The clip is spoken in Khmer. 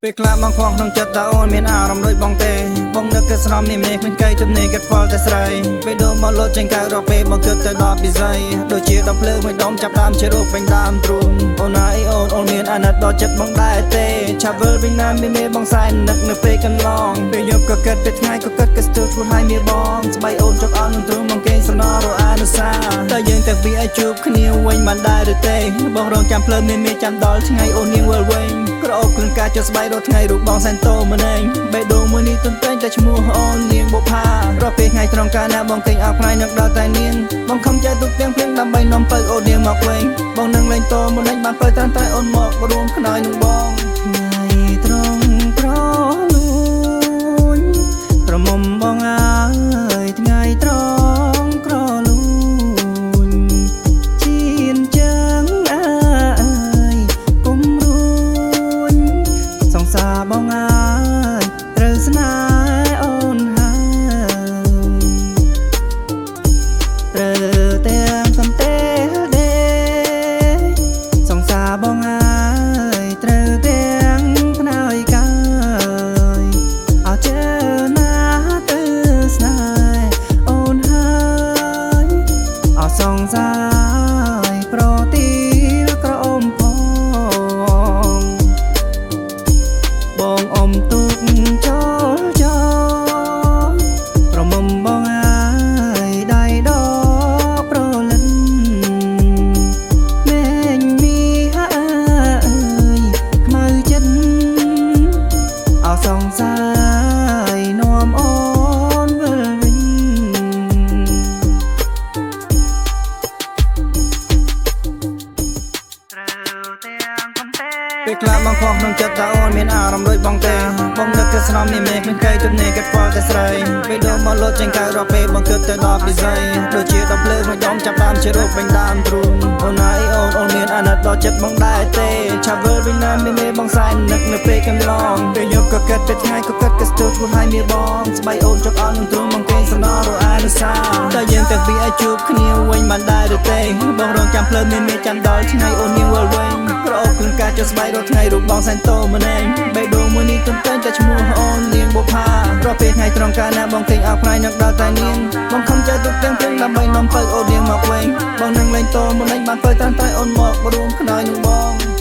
ពេលខ្លះបងខ្វងក្នុងចិត្តតើអូនមានអារម្មណ៍ដូចបងទេបងនឹកតែស្នំនេះមេឃមិនកែទំនេរកាត់ផ្លតែស្រីពេលដុំមកលោតចេញក្រៅរកពេលបងគិតទៅដល់ពិសីដូចជាដុំភ្លើងមួយដុំចាប់ដើមជារូបពេញដើមទ្រូងអូនហើយអូនមានអាណិតដល់ចិត្តបងដែរទេឆាប់វិលវិញណាមានមេបងសែននឹកនៅពេលកន្លងពេលយប់ក៏គិតពេលថ្ងៃក៏គិតក៏ស្ទើរធ្វើឲ្យមានបងស្បៃអូនចុកអន់នឹងទ្រូងបងគេសំណររអានុសាតែយើងតែវាឲ្យជួបគ្នាវិញបានដែរឬទេបងរងចាំភ្លើងមេចាំដល់ថ្ងៃអូននាងវិលវិញក្រអូបគ្រឿងការចុះស្បៃរត់ថ្ងៃរូបបងសែនតូម្នេញបេះដូងមួយនេះទន្ទែងតែឈ្មោះអូននាងបុផារកពេលថ្ងៃត្រង់កាលណាបងគេងអោបផ្នែកនឹកដល់តែនាងបងខំចាយទុកទាំងភ្លៀងដើម្បីនាំទៅអូននាងមកវិញបងនឹងលេងតម្នេញបានទៅត្រង់តែអូនមករួមខ្នើយនឹងបងថ្ងៃត្រង់ក្រលួញក្រមុំបងអើយថ្ងៃត្រង់ក្រលួញជៀនជើងអើយគុំរួញសង្សារបងអើយត្រូវស្នេហ៍អូនហើយត្រូវទាំងកំទេដេសង្សារបងអើយត្រូវទាំងផ្នើយកាយអត់ជើណាទៅស្នេហ៍អូនហើយអត់សង្សារប្រទីលក្រអមបងអមទុកចូលចូលប្រមុំបងអើយដៃដកប្រលិនមេញមីហើយខ្មៅចិត្តអោសងសាយនាំអូនវិលវិញពេលខ្លះបងខ្វងក្នុងចិត្តតើអូនមានអារម្មណ៍ដូចបងទេបងនឹកតែស្នំនេះមេឃមិនកែទំនេរកាត់ផ្លតែស្រីពេលដុំមកលោតចេញក្រៅរកពេលបងគិតទៅដល់ពិសីដូចជាដុំភ្លើងមួយដុំចាប់ដើមជារូបពេញដើមទ្រូងអូនហើយអូនមានអាណិតដល់ចិត្តបងដែរទេឆាប់វិលវិញណាមានមេបងសែននឹកនៅពេលកន្លងពេលយប់ក៏គិតពេលថ្ងៃក៏គិតក៏ស្ទើរធ្វើឲ្យមានបងស្បៃអូនចុកអន់នឹងទ្រូងបងគេសំណររអានុសាតែយើងតែវាឲ្យជួបគ្នាវិញបានដែរឬទេបងរងចាំភ្លើងមេចាំដល់ថ្ងៃអូននាងវិលវិញក្រអូបគ្រឿងការចុះស្បៃរត់ថ្ងៃរូបបងសែនតូម្នេញបេះដូងមួយនេះទន្ទែងតែឈ្មោះអូននាងបុផារកពេលថ្ងៃត្រង់កាលណាបងគេងអោបផ្នែកនឹកដល់តែនាងបងខំចាយទុកទាំងភ្លៀងដើម្បីនាំទៅអូននាងមកវិញបងនឹងលេងតម្នេញបានទៅតាមតែអូនមករួមខ្នើយនឹងបង